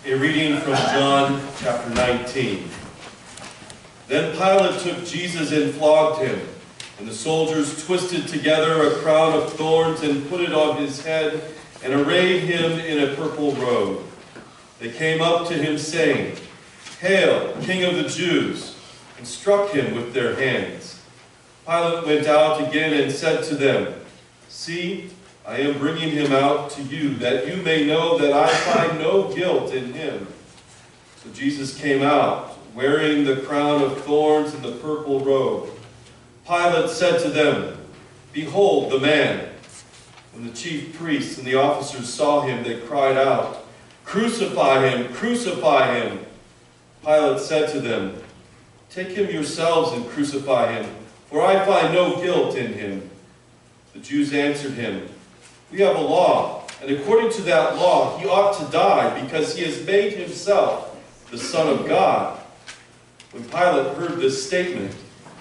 A reading from John chapter 19. Then Pilate took Jesus and flogged him, and the soldiers twisted together a crown of thorns and put it on his head and arrayed him in a purple robe. They came up to him saying, "Hail, King of the Jews!" and struck him with their hands. Pilate went out again and said to them, "See, I am bringing him out to you, that you may know that I find no guilt in him." So Jesus came out, wearing the crown of thorns and the purple robe. Pilate said to them, "Behold the man." When the chief priests and the officers saw him, they cried out, "Crucify him! Crucify him!" Pilate said to them, "Take him yourselves and crucify him, for I find no guilt in him." The Jews answered him, "We have a law, and according to that law he ought to die, because he has made himself the Son of God." When Pilate heard this statement,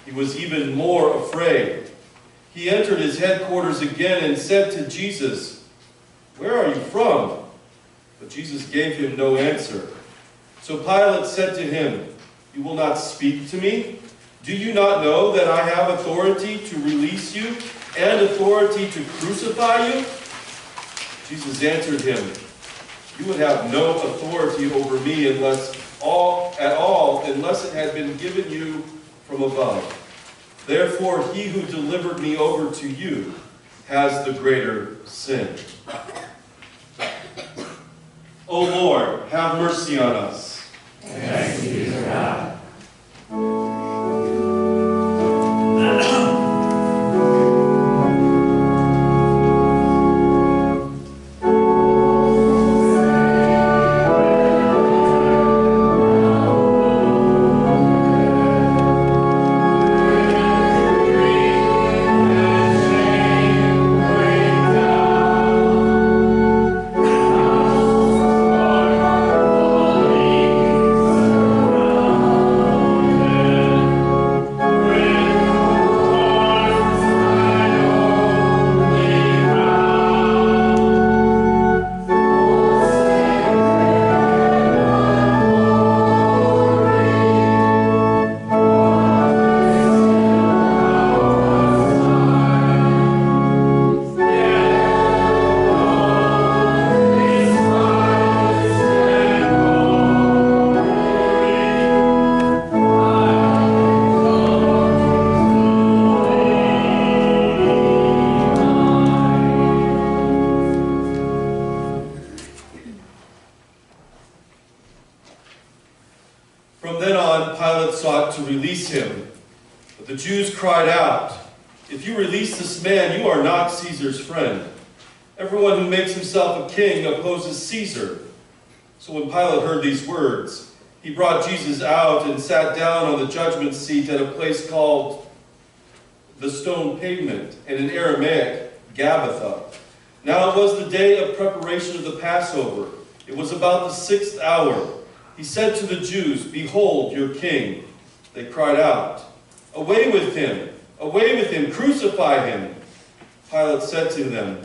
he was even more afraid. He entered his headquarters again and said to Jesus, "Where are you from?" But Jesus gave him no answer. So Pilate said to him, "You will not speak to me? Do you not know that I have authority to release you and authority to crucify you?" Jesus answered him, "You would have no authority over me unless it had been given you from above. Therefore, he who delivered me over to you has the greater sin." O Lord, have mercy on us. Thanks be to God. From then on, Pilate sought to release him. But the Jews cried out, "If you release this man, you are not Caesar's friend. Everyone who makes himself a king opposes Caesar." So when Pilate heard these words, he brought Jesus out and sat down on the judgment seat at a place called the Stone Pavement, and in Aramaic, Gabbatha. Now it was the day of preparation of the Passover. It was about the 6th hour. He said to the Jews, "Behold your king." They cried out, "Away with him! Away with him! Crucify him!" Pilate said to them,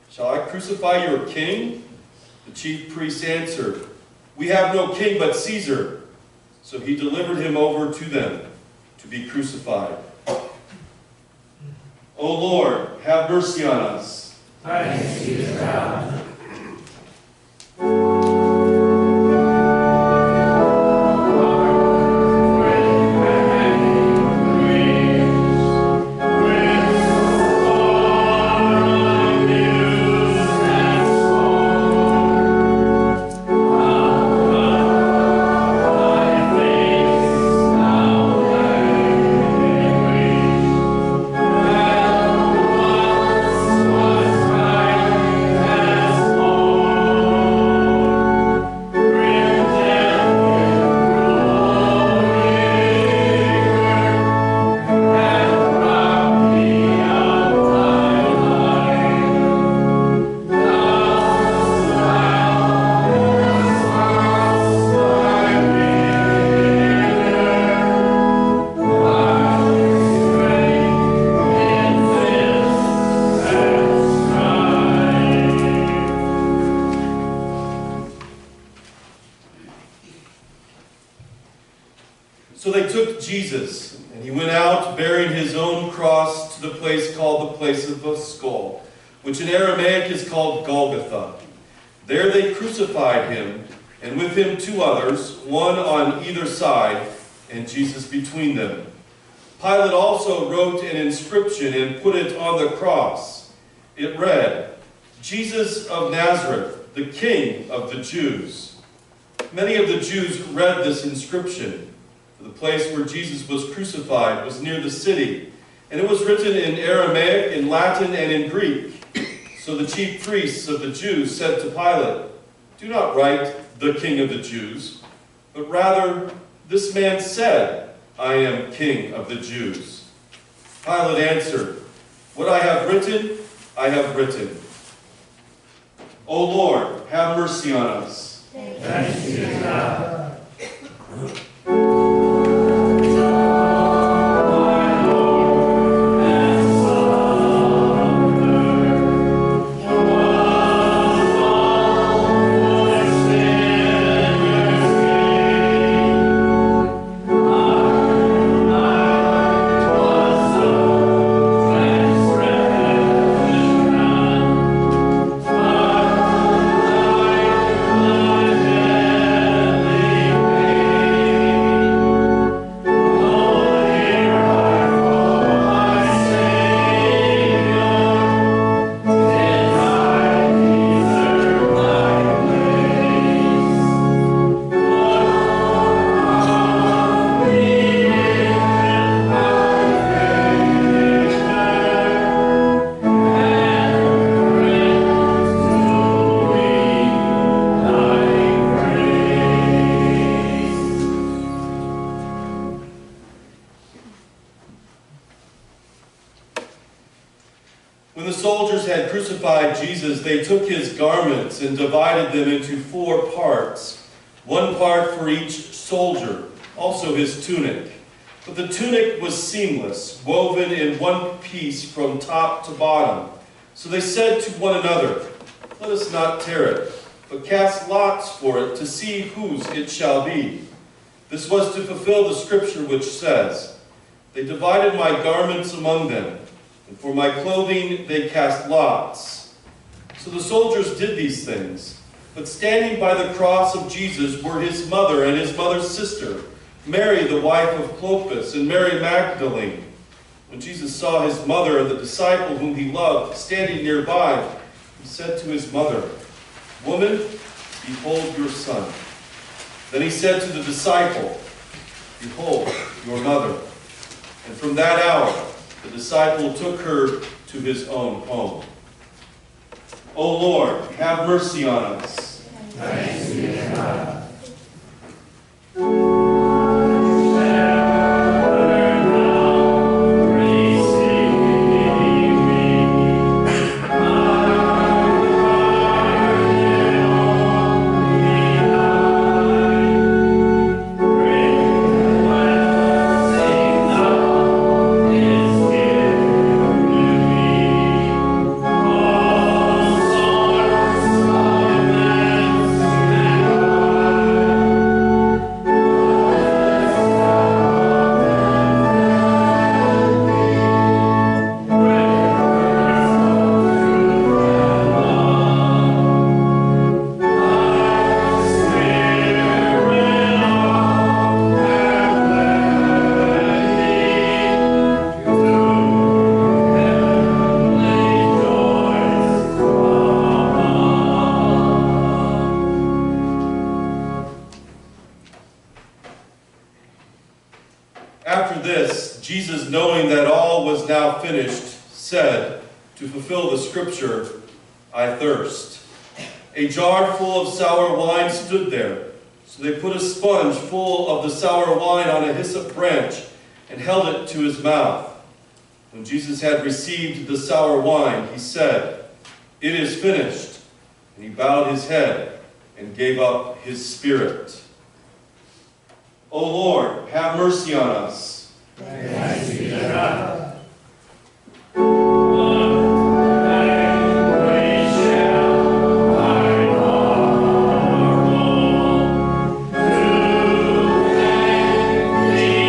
"Shall I crucify your king?" The chief priests answered, "We have no king but Caesar." So he delivered him over to them to be crucified. O Lord, have mercy on us. Thanks be to God. Has So they took Jesus, and he went out bearing his own cross to the place called the place of the skull, which in Aramaic is called Golgotha. There they crucified him, and with him 2 others, one on either side, and Jesus between them. Pilate also wrote an inscription and put it on the cross. It read, "Jesus of Nazareth, the King of the Jews." Many of the Jews read this inscription, for the place where Jesus was crucified was near the city, and it was written in Aramaic, in Latin, and in Greek. So the chief priests of the Jews said to Pilate, "Do not write, 'the King of the Jews,' but rather, 'This man said, I am King of the Jews.'" Pilate answered, "What I have written, I have written." O Lord, have mercy on us. Thanks be to God. When the soldiers had crucified Jesus, they took his garments and divided them into 4 parts, 1 part for each soldier, also his tunic. But the tunic was seamless, woven in one piece from top to bottom. So they said to one another, "Let us not tear it, but cast lots for it to see whose it shall be." This was to fulfill the scripture which says, "They divided my garments among them, and for my clothing they cast lots." So the soldiers did these things. But standing by the cross of Jesus were his mother and his mother's sister, Mary the wife of Clopas, and Mary Magdalene. When Jesus saw his mother and the disciple whom he loved standing nearby, he said to his mother, "Woman, behold your son." Then he said to the disciple, "Behold your mother." And from that hour, the disciple took her to his own home. O Lord, have mercy on us. Thanks be to God. After this, Jesus, knowing that all was now finished, said, to fulfill the scripture, "I thirst." A jar full of sour wine stood there. So they put a sponge full of the sour wine on a hyssop branch and held it to his mouth. When Jesus had received the sour wine, he said, "It is finished." And he bowed his head and gave up his spirit. O Lord, have mercy on us. Thanks be to God. Thee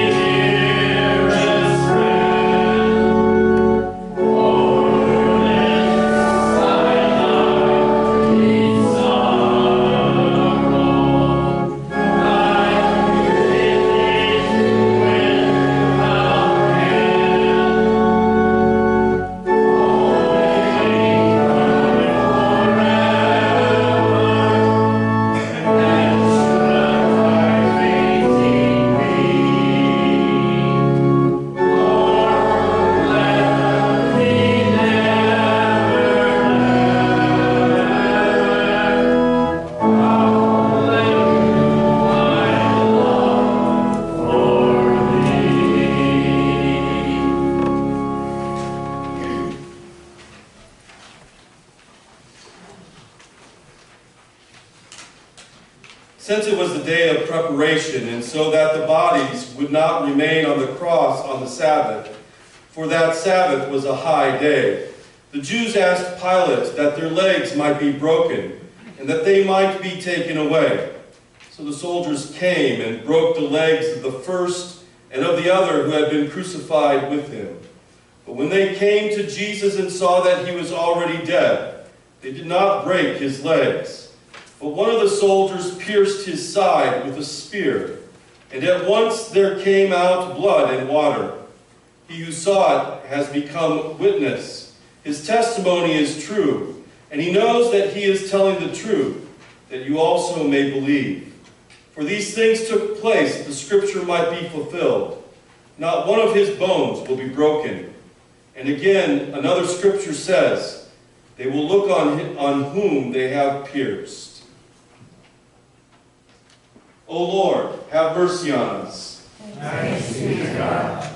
Since it was the day of preparation, and so that the bodies would not remain on the cross on the Sabbath, for that Sabbath was a high day, the Jews asked Pilate that their legs might be broken, and that they might be taken away. So the soldiers came and broke the legs of the first and of the other who had been crucified with him. But when they came to Jesus and saw that he was already dead, they did not break his legs. But one of the soldiers pierced his side with a spear, and at once there came out blood and water. He who saw it has become witness. His testimony is true, and he knows that he is telling the truth, that you also may believe. For these things took place that the scripture might be fulfilled. Not one of his bones will be broken. And again, another scripture says, they will look on whom they have pierced. O Lord, have mercy on us. Thanks be to God.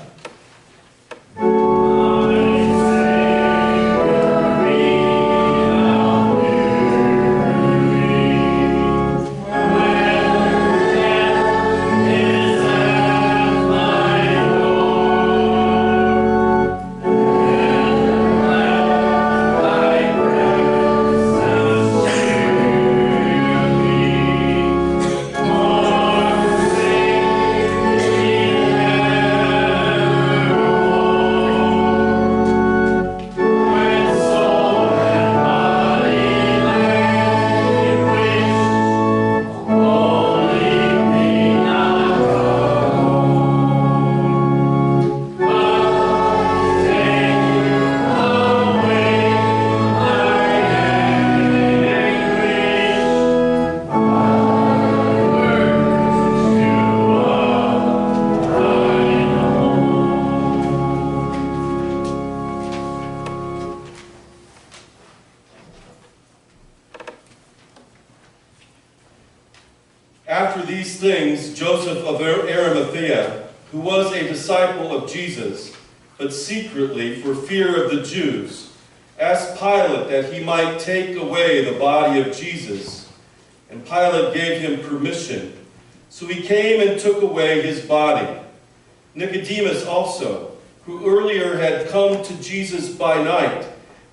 After these things, Joseph of Arimathea, who was a disciple of Jesus, but secretly for fear of the Jews, asked Pilate that he might take away the body of Jesus. And Pilate gave him permission. So he came and took away his body. Nicodemus also, who earlier had come to Jesus by night,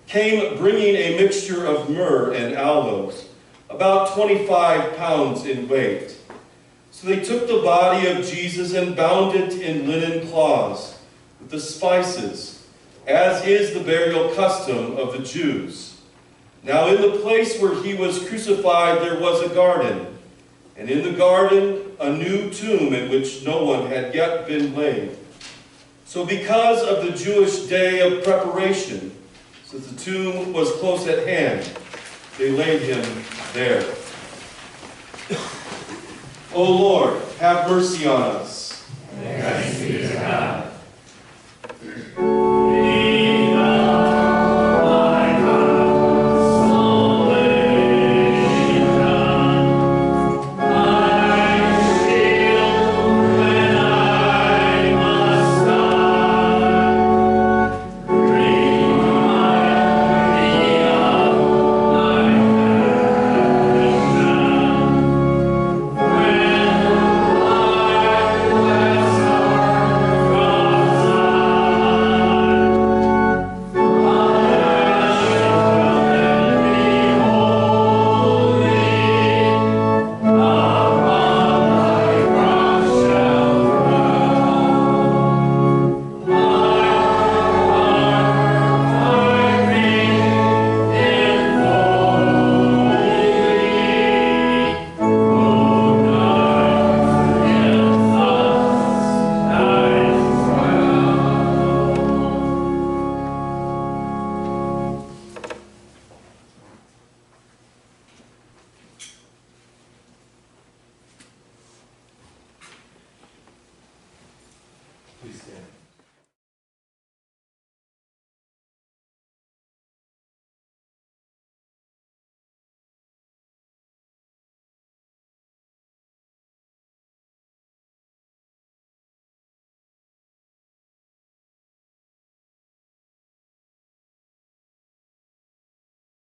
came bringing a mixture of myrrh and aloes, about 25 pounds in weight. So they took the body of Jesus and bound it in linen cloths with the spices, as is the burial custom of the Jews. Now in the place where he was crucified there was a garden, and in the garden a new tomb in which no one had yet been laid. So because of the Jewish day of preparation, since the tomb was close at hand, they laid him there. O Lord, have mercy on us.